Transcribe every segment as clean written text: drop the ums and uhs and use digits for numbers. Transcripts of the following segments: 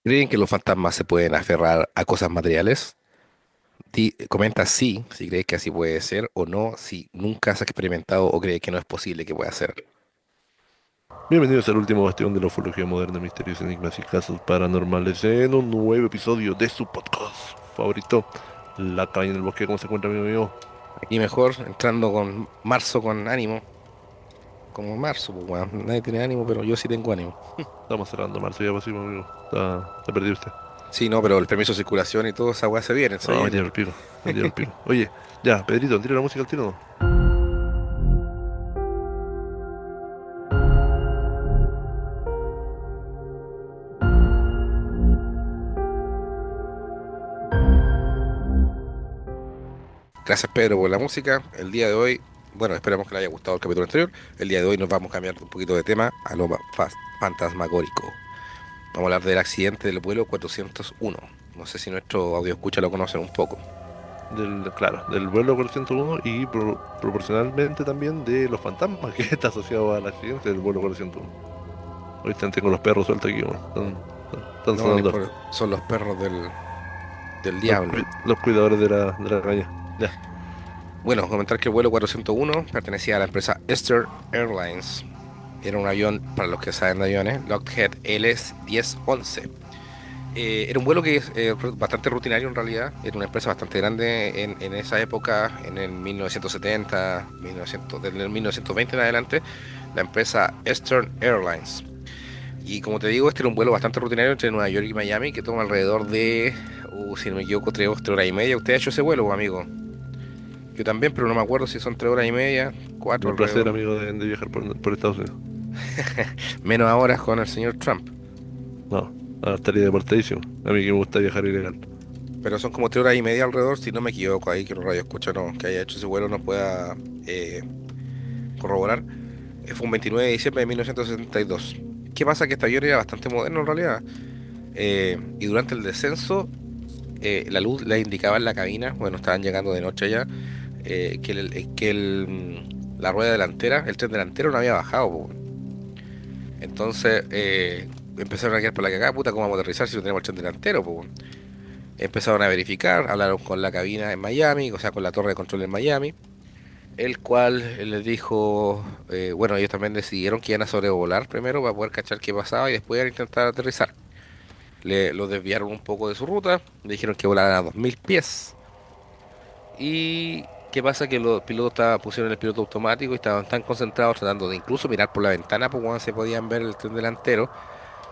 ¿Creen que los fantasmas se pueden aferrar a cosas materiales? Comenta sí, si crees que así puede ser, o no, si nunca has experimentado o crees que no es posible que pueda ser. Bienvenidos al último bastión de la ufología moderna, misterios, enigmas y casos paranormales en un nuevo episodio de su podcast favorito, La cabaña en el bosque. ¿Cómo se encuentra, amigo mío? Aquí mejor, entrando con marzo con ánimo, como marzo, pues weón, nadie tiene ánimo, pero yo sí tengo ánimo. Estamos cerrando marzo ya, pues sí, pues, amigo. Está perdido usted. Sí, no, pero el permiso de circulación y todo, esa weá se viene, se No, me viene. tiro el pico, me tiro el pico. Oye, ya, Pedrito, tira la música al tiro, ¿no? Gracias, Pedro, por la música. El día de hoy, bueno, esperamos que le haya gustado el capítulo anterior. El día de hoy nos vamos a cambiar un poquito de tema a lo fantasmagórico. Vamos a hablar del accidente del vuelo 401. No sé si nuestro audio escucha lo conocen un poco. Claro, del vuelo 401 y proporcionalmente también de los fantasmas que está asociado al accidente del vuelo 401. Ahorita tengo los perros sueltos aquí, weón. Están No, sonando son los perros del diablo. los cuidadores de la cabaña. Ya. Bueno, comentar que el vuelo 401 pertenecía a la empresa Eastern Airlines. Era un avión, para los que saben de aviones, Lockheed LS-1011. Era un vuelo que es bastante rutinario en realidad. Era una empresa bastante grande en esa época, en el 1970, 1900, desde el 1920 en adelante, la empresa Eastern Airlines. Y como te digo, este era un vuelo bastante rutinario entre Nueva York y Miami que toma alrededor de, si no me equivoco, 3 horas y media. ¿Usted ha hecho ese vuelo, amigo? Yo también, pero no me acuerdo si son 3 horas y media, cuatro El placer, alrededor. amigo, de viajar por Estados Unidos. Menos ahora con el señor Trump. No, estaría deportadísimo. A mí que me gusta viajar ilegal. Pero son como 3 horas y media alrededor, si no me equivoco, ahí que los radio escucha no, que haya hecho ese vuelo no pueda corroborar. Fue un 29 de diciembre de 1972. ¿Qué pasa? Que este avión era bastante moderno en realidad. Y durante el descenso, la luz le indicaba en la cabina, bueno, estaban llegando de noche ya, la rueda delantera, el tren delantero no había bajado, po. Entonces empezaron a quedar por la cagada, puta, ¿cómo vamos a aterrizar si no tenemos el tren delantero, po? Empezaron a verificar, hablaron con la cabina en Miami, o sea, con la torre de control en Miami, el cual les dijo, bueno, ellos también decidieron que iban a sobrevolar primero para poder cachar qué pasaba y después iban a intentar aterrizar. Lo desviaron un poco de su ruta, le dijeron que volaran a 2000 pies. ¿Y qué pasa? Que los pilotos pusieron el piloto automático y estaban tan concentrados tratando de incluso mirar por la ventana, pues cuando se podían ver el tren delantero,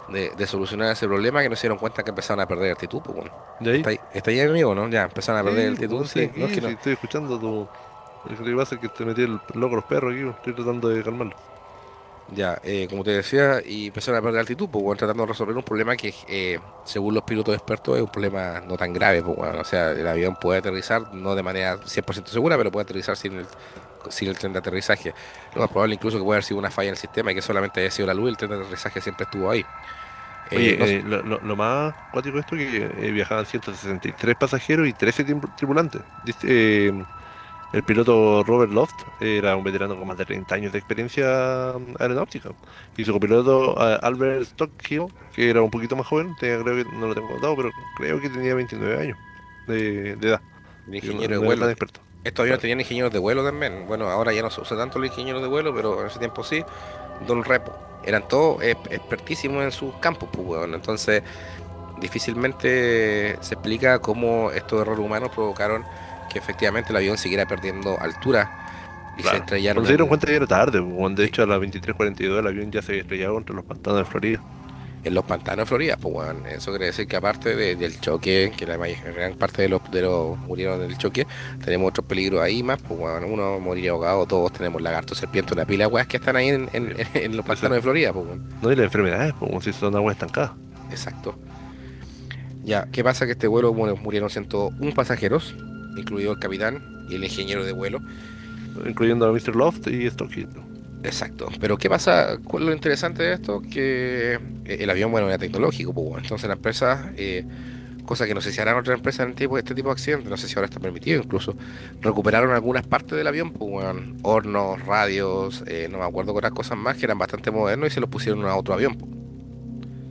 de solucionar ese problema, que no se dieron cuenta que empezaron a perder altitud, pues bueno. ¿De ahí? Está ahí, amigo, ¿no? Ya empezaron a perder Sí, altitud, pues, estoy sí, no es aquí, que sí, no. estoy escuchando tu... Lo que pasa es que te metí el loco a los perros aquí, estoy tratando de calmarlo. Ya, como te decía, y empezaron a perder altitud, pues bueno, tratando de resolver un problema que, según los pilotos expertos, es un problema no tan grave, pues bueno, o sea, el avión puede aterrizar, no de manera 100% segura, pero puede aterrizar sin el tren de aterrizaje. Lo más probable incluso que pueda haber sido una falla en el sistema y que solamente haya sido la luz y el tren de aterrizaje siempre estuvo ahí. No, Oye, lo más cuático de esto es que viajaban 163 pasajeros y 13 tripulantes. El piloto Robert Loft era un veterano con más de 30 años de experiencia aeronáutica. Y su copiloto Albert Stockhill, que era un poquito más joven, creo que no lo tengo contado, pero creo que tenía 29 años de edad. el Así que no, ingeniero de no era tan vuelo. experto. Estos aviones Claro. tenían ingenieros de vuelo también. Bueno, ahora ya no se usa tanto los ingenieros de vuelo, pero en ese tiempo sí. Don Repo. Eran todos expertísimos en sus campos, pues, weón. Entonces, difícilmente se explica cómo estos errores humanos provocaron que efectivamente el avión siguiera perdiendo altura y se Claro. estrellaron Cuando se dieron cuenta ya era tarde, pues, cuando de sí, hecho a las 23:42 el avión ya se había estrellado contra los pantanos de Florida. en los pantanos de Florida. Pues, weón, eso quiere decir que aparte del choque, que la gran parte de los murieron en el choque, tenemos otros peligros ahí más. Pues, weón, uno moriría ahogado, todos tenemos lagartos, serpientes, una pila de weas que están ahí en, Sí. en, en los pantanos de Exacto. Florida. Pues, weón. No, y las enfermedades, pues, como si son aguas estancadas, Exacto. Ya, ¿qué pasa? Que este vuelo, bueno, murieron 101 pasajeros, incluido el capitán y el ingeniero de vuelo. incluyendo a Mr. Loft y Stockhill. Exacto. Pero ¿qué pasa? ¿Cuál es lo interesante de esto? Que el avión, bueno, era tecnológico, pues, bueno. Entonces la empresa, cosa que no sé si harán otras empresas en este tipo de accidentes, no sé si ahora está permitido incluso, recuperaron algunas partes del avión, pues, bueno, hornos, radios, no me acuerdo con otras cosas más que eran bastante modernos y se los pusieron a otro avión, pues.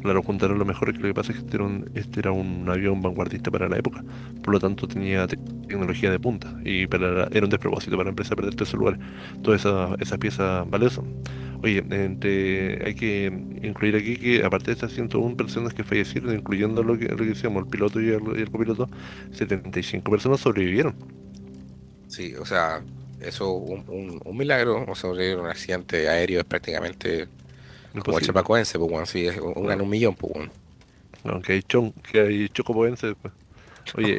Claro, juntaron lo mejor, que lo que pasa es que este era un avión vanguardista para la época, por lo tanto tenía tecnología de punta y era un despropósito para la empresa perder todos esos lugares, todas esas piezas valiosas. Oye, hay que incluir aquí que aparte de estas 101 personas que fallecieron, incluyendo lo que decíamos, el piloto y el copiloto, 75 personas sobrevivieron. Sí, o sea, eso un milagro, o sobrevivir a un accidente aéreo es prácticamente como el Imposible. Chapecoense, pues bueno, sí, es una en Claro. un millón, pues bueno. Aunque que hay chocopoense después. Oye,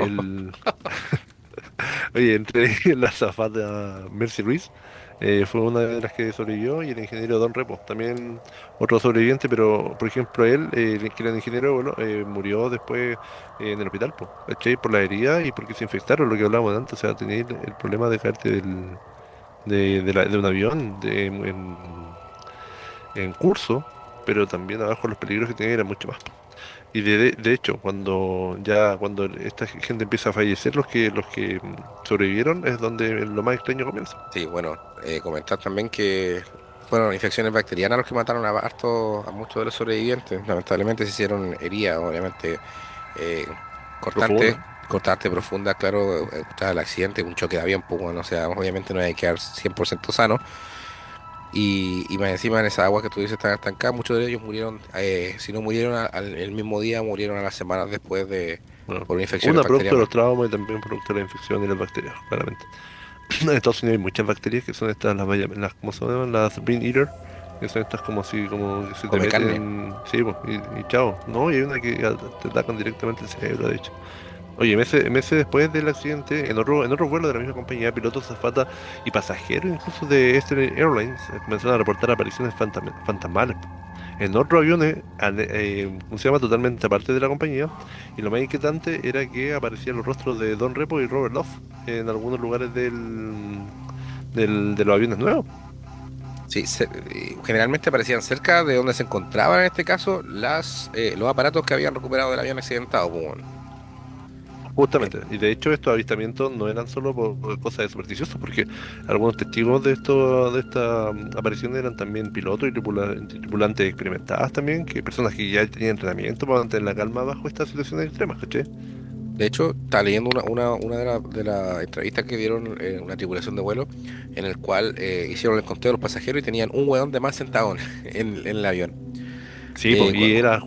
Oye, entre la azafata Mercy Ruiz, fue una de las que sobrevivió, y el ingeniero Don Repo, también otro sobreviviente, pero por ejemplo él, que era el ingeniero de vuelo, murió después en el hospital, po, ¿cachai? Por la herida y porque se infectaron, lo que hablábamos antes, o sea, tenía el problema de caerte de un avión en curso, pero también abajo los peligros que tenía eran mucho más. Y de hecho, cuando esta gente empieza a fallecer, los que sobrevivieron, es donde lo más extraño comienza. Sí, bueno, comentar también que fueron infecciones bacterianas los que mataron a muchos de los sobrevivientes. Lamentablemente se hicieron heridas, obviamente, eh, cortantes, Profunda. cortantes profundas, claro, tras el accidente, un choque de avión, pues bueno, o sea, obviamente no hay que quedar 100% sano. Y más encima en esa agua que tú dices están estancadas, muchos de ellos murieron, si no murieron el mismo día, murieron a las semanas después Bueno, por infecciones una producto de bacterianas. los traumas y también producto de la infección y las bacterias, claramente. En Estados Unidos hay muchas bacterias que son estas, ¿cómo se llaman? Las Bean Eater, que son estas como que se te Come carne. meten, sí, pues, y chao. No, y hay una que te atacan directamente el cerebro, de hecho. Oye, meses después del accidente, en otro vuelo de la misma compañía, pilotos, azafata y pasajeros, incluso de Eastern Airlines, comenzaron a reportar apariciones fantasmales en otros aviones, ¿cómo se llama? Totalmente aparte de la compañía. Y lo más inquietante era que aparecían los rostros de Don Repo y Robert Love en algunos lugares de los aviones nuevos. Sí, generalmente aparecían cerca de donde se encontraban en este caso los aparatos que habían recuperado del avión accidentado, pues, bueno. Eh, Justamente, y de hecho estos avistamientos no eran solo por cosas de supersticiosos, porque algunos testigos de esta aparición eran también pilotos y tripulantes experimentadas también, que personas que ya tenían entrenamiento para mantener la calma bajo estas situaciones extremas, ¿cachai? de hecho, estaba leyendo una de las entrevistas que dieron una tripulación de vuelo en el cual hicieron el conteo de los pasajeros y tenían un hueón de más sentado en el avión. Sí, pues, y Cuando, era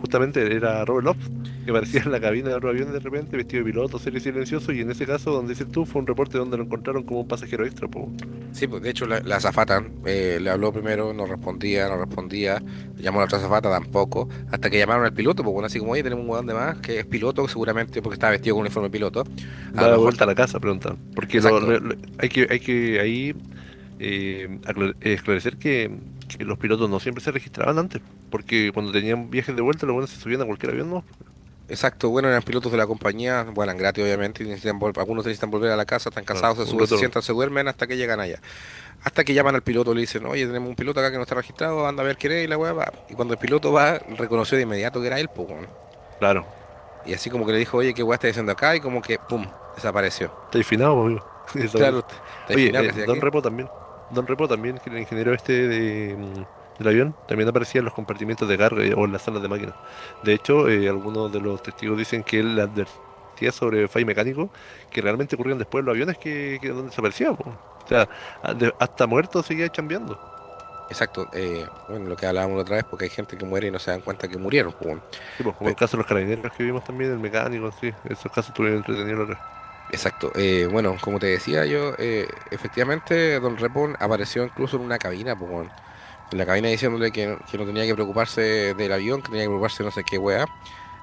Robert Love, que aparecía en la cabina de otro avión de repente, vestido de piloto, serio y silencioso, y en ese caso, donde dices tú, fue un reporte donde lo encontraron como un pasajero extra, pues. sí, pues de hecho la azafata le habló primero, no respondía, llamó a la otra azafata tampoco, hasta que llamaron al piloto, pues bueno, así como, oye, tenemos un hueón de más que es piloto, seguramente porque estaba vestido con un uniforme de piloto, a Va lo de mejor vuelta a la casa, preguntan. Porque exacto, hay que ahí esclarecer que los pilotos no siempre se registraban antes, porque cuando tenían viajes de vuelta, los buenos se subían a cualquier avión, ¿no? exacto, bueno, eran pilotos de la compañía, vuelan gratis obviamente, y algunos necesitan volver a la casa, están Claro, cansados, se un suben, se retorno. sientan, se duermen hasta que llegan allá. Hasta que llaman al piloto, le dicen, oye, tenemos un piloto acá que no está registrado, anda a ver quién es y la weá va. Y cuando el piloto va, reconoció de inmediato que era él, pues, weón. Claro, Y así como que le dijo, oye, ¿qué weá está diciendo acá? Y como que, pum, desapareció. está finado, amigo. Y Claro, desaparece. está Oye, desfinado, que hacía aquí. Don Repo también, que era el ingeniero del avión, también aparecía en los compartimientos de carga o en las salas de máquinas. De hecho, algunos de los testigos dicen que él le advertía sobre fallos mecánicos que realmente ocurrían después en los aviones que donde desaparecía, po. O sea, hasta muerto seguía chambeando. Exacto, bueno, lo que hablábamos la otra vez, porque hay gente que muere y no se dan cuenta que murieron, pues, weón. Sí, pues, como el Pe- caso de los carabineros que vimos también, el mecánico, sí, esos casos estuvieron entretenidos la otra vez. Exacto, bueno, como te decía yo, efectivamente Don Repon apareció incluso en una cabina, pues, weón. En la cabina diciéndole que no tenía que preocuparse del avión, que tenía que preocuparse de no sé qué weá.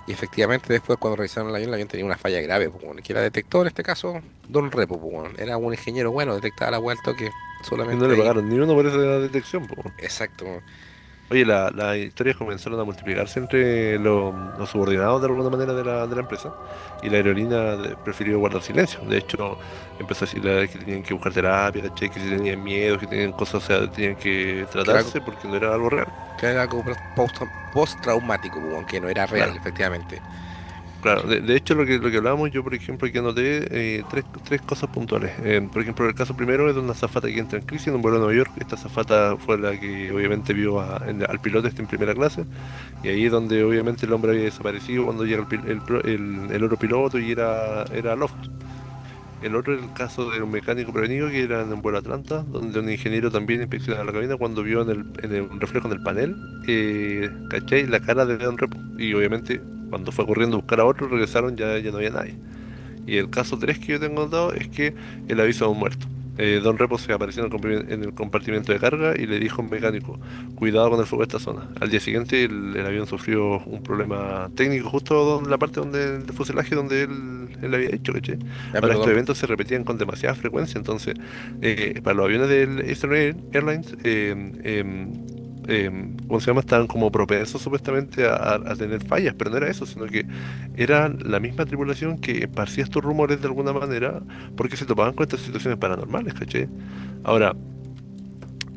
Y efectivamente después cuando revisaron el avión tenía una falla grave, pues, bueno, que la detectó en este caso Don Repo, pues, bueno. Era un ingeniero bueno, detectaba la weá al toque, Y no solamente le ahí. pagaron ni uno por esa detección, pues. Exacto, Oye, las historias comenzaron a multiplicarse entre los subordinados de alguna manera de la empresa, y la aerolínea prefirió guardar silencio. De hecho, empezó a decir que tenían que buscar terapia, ¿cachai? Que si tenían miedo, que tenían cosas, o sea, tenían que que era algo, tratarse porque no era algo real. que era algo post-traumático, pues, bueno, que no era real, Claro. efectivamente. Claro, de hecho lo que hablábamos, yo por ejemplo aquí anoté tres cosas puntuales. Por ejemplo, el caso primero es de una azafata que entra en crisis en un vuelo a Nueva York. Esta azafata fue la que obviamente vio al piloto este en primera clase, y ahí es donde obviamente el hombre había desaparecido cuando llega el otro piloto y era Loft. El otro es el caso de un mecánico prevenido que era en un vuelo Atlanta, donde un ingeniero también inspecciona la cabina cuando vio en el reflejo en el panel, ¿cachai? La cara de Don Repo. Y obviamente cuando fue corriendo a buscar a otro, regresaron, ya no había nadie. Y el caso 3 que yo tengo notado es que el aviso a un muerto. Don Repo se apareció en el compartimiento de carga y le dijo a un mecánico, cuidado con el fuego de esta zona. Al día siguiente el avión sufrió un problema técnico justo donde la parte donde el fuselaje donde él había hecho, ¿cachai? Ya, Ahora pero estos don, eventos se repetían con demasiada frecuencia, entonces para los aviones del Eastern Airlines, ¿cómo se llama? Estaban como propensos supuestamente a tener fallas, pero no era eso, sino que era la misma tripulación que esparcía estos rumores de alguna manera porque se topaban con estas situaciones paranormales, ¿cachai? Ahora,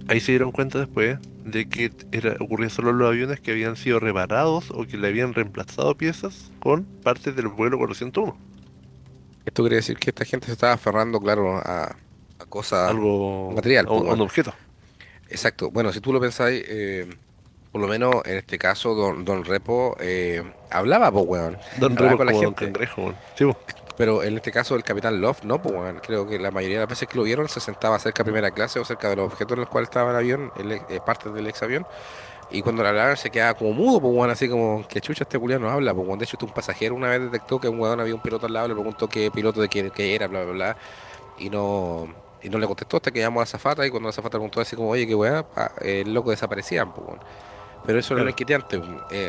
ahí se dieron cuenta después de que ocurría solo en los aviones que habían sido reparados o que le habían reemplazado piezas con partes del vuelo 401. esto quiere decir que esta gente se estaba aferrando, claro, a cosas Algo, material, a pues, un, a un weón. objeto. Exacto. Bueno, si tú lo pensáis, por lo menos en este caso, don Repo hablaba, pues, weón. Don Hablaba Remo con la como Don gente. Cangrejo, weón. Sí, po. Pero en este caso, el Capitán Love, no, pues, weón. Creo que la mayoría de las veces que lo vieron se sentaba cerca de primera clase o cerca de los objetos en los cuales estaba el avión, parte del ex avión. Y cuando le hablaban se quedaba como mudo, pues, weón, así como que chucha este culiao no habla, pues, weón. De hecho, un pasajero una vez detectó que un weón había un piloto al lado, le preguntó qué piloto de qué era, bla, bla, bla. Y no le contestó hasta que llamó a la azafata y cuando la azafata preguntó así como, oye, qué weá, el loco desaparecían, pues, weón. Pero eso era lo Claro. inquietante.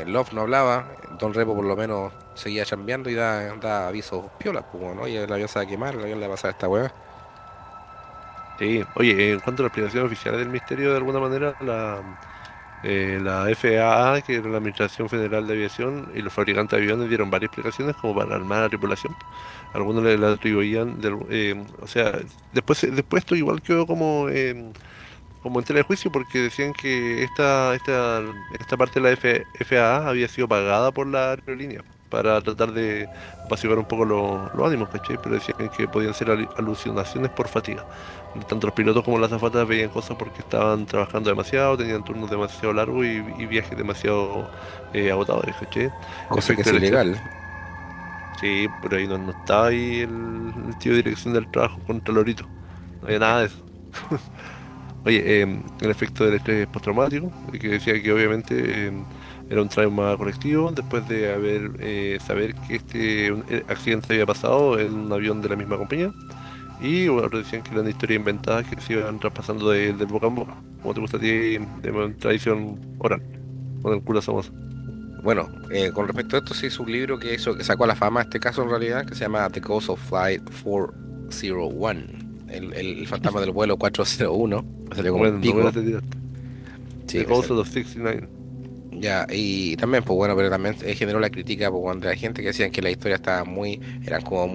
Love no hablaba, Don Repo por lo menos seguía chambeando y da avisos piolas, pues, weón. Oye, el avión se va a quemar, el avión le va a pasar a esta weá. Sí, oye, en cuanto a la explicación oficial del misterio, de alguna manera, la FAA, que era la Administración Federal de Aviación, y los fabricantes de aviones dieron varias explicaciones como para armar a la tripulación. Algunos le atribuían, o sea, después esto igual quedó como en tela de juicio porque decían que esta parte de la FAA había sido pagada por la aerolínea para tratar de apaciguar un poco los ánimos, ¿cachai? Pero decían que podían ser alucinaciones por fatiga. Tanto los pilotos como las azafatas veían cosas porque estaban trabajando demasiado, tenían turnos demasiado largos y viajes demasiado agotadores, ¿cachai? Cosa que Efecto es del estrés. ilegal. Sí, por ahí no estaba ahí el tío de dirección del trabajo contra Lorito. No había nada de eso. Oye, el efecto del estrés postraumático, que decía que obviamente era un trauma colectivo después de saber que accidente había pasado en un avión de la misma compañía. Y bueno, otros decían que eran historias inventadas que se iban traspasando del boca en boca, como te gusta a ti, de tradición oral, con el culo somos. Bueno, con respecto a esto, se hizo un libro que sacó a la fama este caso en realidad, que se llama The Ghost of Flight 401, el fantasma del vuelo 401, me salió como el Bueno, no me pico, te tiraste. sí, The me Ghost salió. of 69. Ya, y también, pues bueno, pero también generó la crítica, pues, cuando la gente que decían que la historia estaba eran como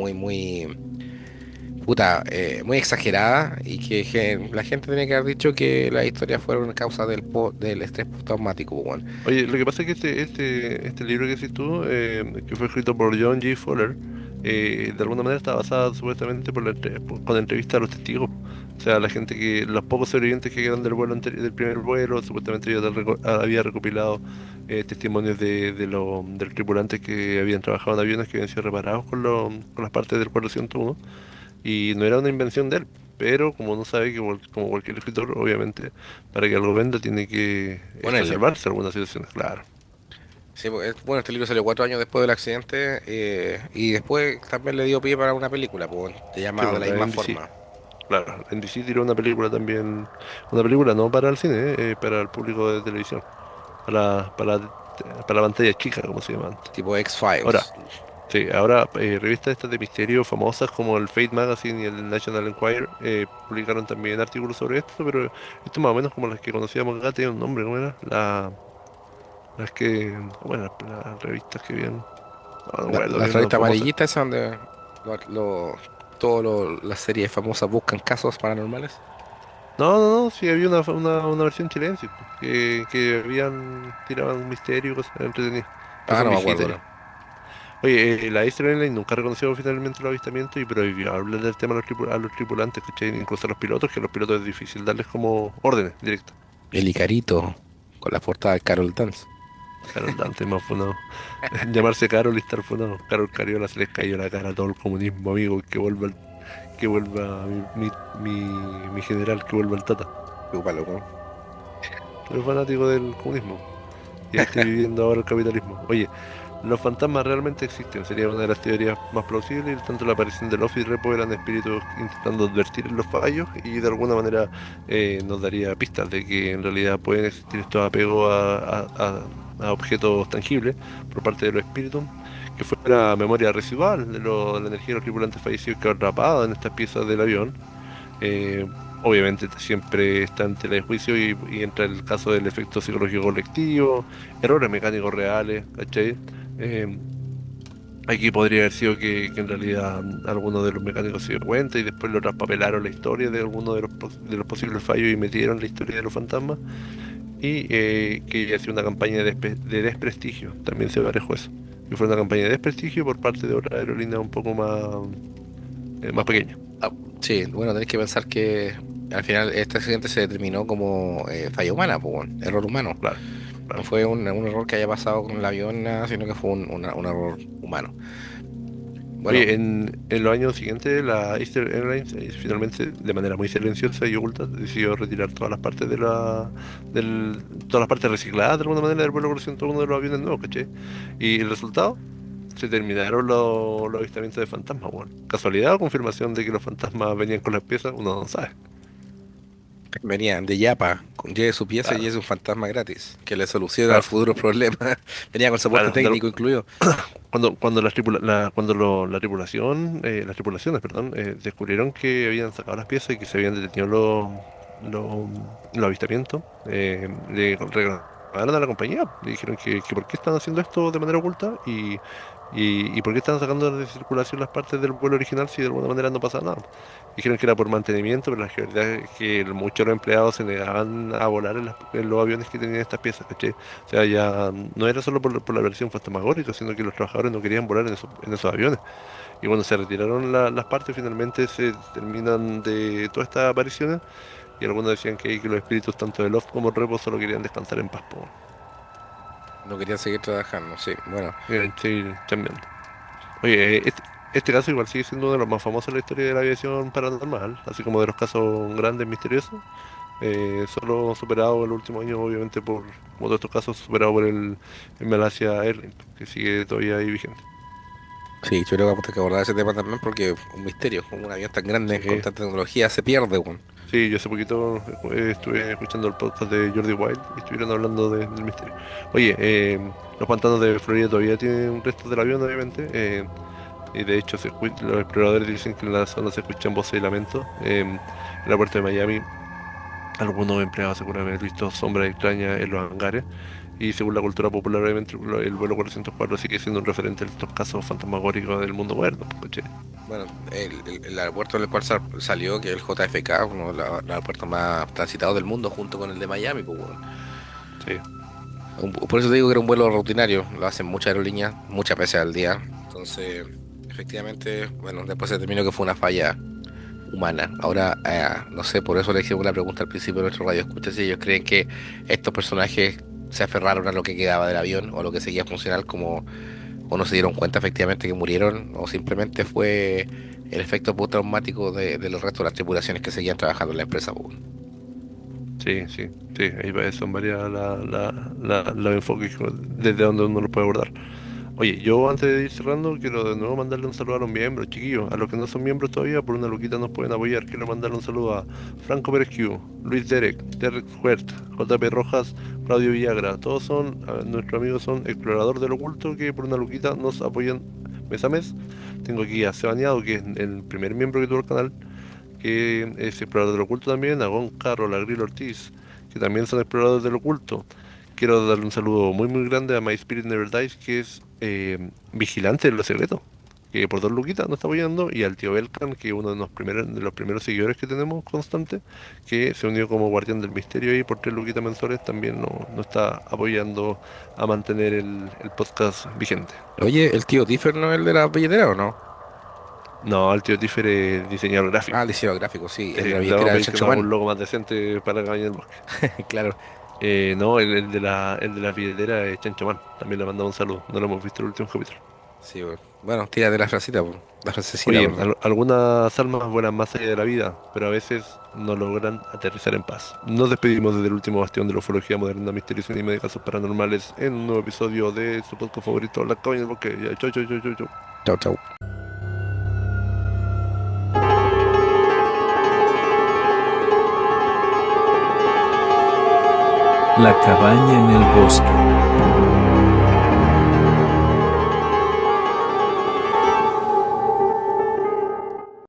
puta, muy exagerada y que la gente tenía que haber dicho que las historias fueron causa del estrés postraumático, pues, bueno. Oye, lo que pasa es que este libro que hiciste tú, que fue escrito por John G. Fuller, de alguna manera está basado supuestamente con entrevistas a los testigos. O sea, la gente los pocos sobrevivientes que quedan del primer vuelo, supuestamente había recopilado testimonios de los tripulantes que habían trabajado en aviones que habían sido reparados con las partes del 401. Y no era una invención de él, pero como no sabe que como cualquier escritor, obviamente, para que algo venda tiene que Ponerle. exacerbarse algunas situaciones, claro. Sí, pues, bueno, este libro salió 4 años después del accidente y después también le dio pie para una película, pues, bueno, te Sí, llama de pues, la la misma NBC, forma. claro, la NBC tiró una película también, una película no para el cine, para el público de televisión, para la pantalla chica, como se llama antes. Tipo Ahora, X-Files. sí, ahora revistas estas de misterio famosas como el Fate Magazine y el National Enquirer publicaron también artículos sobre esto, pero esto más o menos como las que conocíamos acá, tiene un nombre, ¿cómo era? Las que, bueno, las revistas que habían, no me acuerdo La qué eran revista famosas. amarillita esa donde las series famosas buscan casos paranormales. No, sí había una versión chilena, sí, que tiraban un misterio y cosas entretenidas, que Ah, son no me acuerdo viejitas ya. ahora. Oye, la Eastern Airlines nunca reconoció finalmente el avistamiento y prohibió hablar del tema a a los tripulantes, ¿cachai? Incluso a los pilotos, que a los pilotos es difícil darles como órdenes directas. El Icarito, con la portada de Carol Dance. Carol Dante más funado. Llamarse Carol y estar funado. Carol Cariola se les cayó la cara a todo el comunismo, amigo. Que vuelva mi general, que vuelva el Tata. Chúpalo, weón. Soy fanático del comunismo. Y ahí estoy viviendo ahora el capitalismo. Oye, los fantasmas realmente existen, sería una de las teorías más plausibles, y tanto la aparición de Lofi y Repo eran espíritus intentando advertir los fallos y de alguna manera nos daría pistas de que en realidad pueden existir estos apegos a objetos tangibles por parte de los espíritus, que fuera memoria residual de la energía de los tripulantes fallecidos que atrapada en estas piezas del avión. eh, Obviamente siempre está en tela de juicio y entra el caso del efecto psicológico colectivo, errores mecánicos reales, ¿cachai? Eh, Aquí podría haber sido que en realidad alguno de los mecánicos se dio cuenta y después lo traspapelaron la historia de alguno de de los posibles fallos y metieron la historia de los fantasmas y que hacía una campaña de desprestigio, también se barajó eso. Y fue una campaña de desprestigio por parte de otra aerolínea un poco más pequeña. Ah, sí, bueno, tenés que pensar que al final este accidente se determinó como falla humana, pues, weón, error humano. Claro, No claro. fue un error que haya pasado con el avión, nada, sino que fue un error humano. Bueno, Oye, en los años siguientes, la Eastern Airlines finalmente, de manera muy silenciosa y oculta, decidió retirar todas las partes todas las partes recicladas de alguna manera del vuelo 401 de los aviones nuevos, ¿cachai? Y el resultado, se terminaron los avistamientos de fantasmas, weón. ¿Casualidad o confirmación de que los fantasmas venían con las piezas? Uno no sabe. venían de Yapa, lleve su pieza y Claro, lleve un fantasma gratis, que le soluciona claro, futuros problemas. Venía con soporte claro. técnico incluido. Cuando la tripulación, las tripulaciones, perdón, descubrieron que habían sacado las piezas y que se habían detenido los, los avistamientos, le reclamaron a la compañía, le dijeron que por qué están haciendo esto de manera oculta y por qué están sacando de circulación las partes del vuelo original si de alguna manera no pasa nada. Dijeron que era por mantenimiento, pero la verdad es que muchos de los empleados se negaban a volar en los aviones que tenían estas piezas, ¿cachai? O sea, ya no era solo por la versión fantasmagórica, sino que los trabajadores no querían volar en esos aviones. Y cuando se retiraron las partes, finalmente se terminan de todas estas apariciones. Y algunos decían que los espíritus, tanto de Loft como Repo, solo querían descansar en paz. Po. No querían seguir trabajando, sí. Bueno, Sí, chambeando. Oye, este caso igual sigue siendo uno de los más famosos en la historia de la aviación paranormal, así como de los casos grandes misteriosos. Solo superado el último año, obviamente, como todos estos casos, superado por el Malaysia Airlines, que sigue todavía ahí vigente. sí, yo creo que vamos a tener que abordar ese tema también porque es un misterio. Como un avión tan grande con Sí, tanta tecnología se pierde, weón. sí, yo hace poquito estuve escuchando el podcast de Jordi Wild y estuvieron hablando del misterio. Oye, los pantanos de Florida todavía tienen restos del avión, obviamente, y de hecho los exploradores dicen que en la zona se escuchan voces de lamento. En la puerta de Miami, algunos empleados aseguran haber visto sombras extrañas en los hangares. Y según la cultura popular, obviamente, el vuelo 404 sigue siendo un referente de estos casos fantasmagóricos del mundo moderno, pues, ¿cachai? Bueno, el aeropuerto en el cual salió, que es el JFK, uno de los aeropuertos más transitados del mundo, junto con el de Miami, pues, weón. Sí, Por eso te digo que era un vuelo rutinario. Lo hacen muchas aerolíneas, muchas veces al día. Entonces, efectivamente, bueno, después se determinó que fue una falla humana. Ahora, no sé, por eso le hicimos la pregunta al principio de nuestro radio escucha si ellos creen que estos personajes se aferraron a lo que quedaba del avión o lo que seguía funcional como o no se dieron cuenta efectivamente que murieron o simplemente fue el efecto postraumático de los restos de las tripulaciones que seguían trabajando en la empresa, po. sí, son varias los enfoques desde donde uno los puede abordar. Oye, yo antes de ir cerrando, quiero de nuevo mandarle un saludo a los miembros, chiquillos. A los que no son miembros todavía, por una luquita nos pueden apoyar. Quiero mandarle un saludo a Franco Pérez Q, Luis Derek Huert, JP Rojas, Claudio Villagra. Todos nuestros amigos son explorador del oculto que por una luquita nos apoyan mes a mes. Tengo aquí a Sebaneado, que es el primer miembro que tuvo el canal, que es explorador del oculto también, a Gon Carroll, a Grill Ortiz, que también son exploradores del oculto. Quiero darle un saludo muy grande a My Spirit Never Dies, que es vigilante de los secretos. que por 2 luquitas nos está apoyando, y al tío Belkan, que es uno de los primeros seguidores que tenemos constante, que se unió como guardián del misterio y por 3 luquitas mensuales también nos está apoyando a mantener el podcast vigente. Oye, ¿el tío Tiffer no es el de la billetera o no? No, el tío Tiffer es diseñador Ah, el gráfico. diseñador gráfico, sí, Sí, el de la le vamos a billetera del pedir que Chancho nos haga un Man. logo más decente para Cabaña del Bosque. Claro, No, el de la billetera es Chancho Man. También le mandamos un saludo. No lo hemos visto en el último capítulo. sí, bueno. Bueno, tírate la frasecita, po. La frasecita, Oye, perdón. algunas almas vuelan más allá de la vida, pero a veces no logran aterrizar en paz. Nos despedimos desde el último bastión de la ufología moderna, misterios y anime de casos paranormales en un nuevo episodio de su podcast favorito, La Cabaña del Bosque. Ya, chau, chau, chau, chau, chau. Chau, chau. La cabaña en el bosque.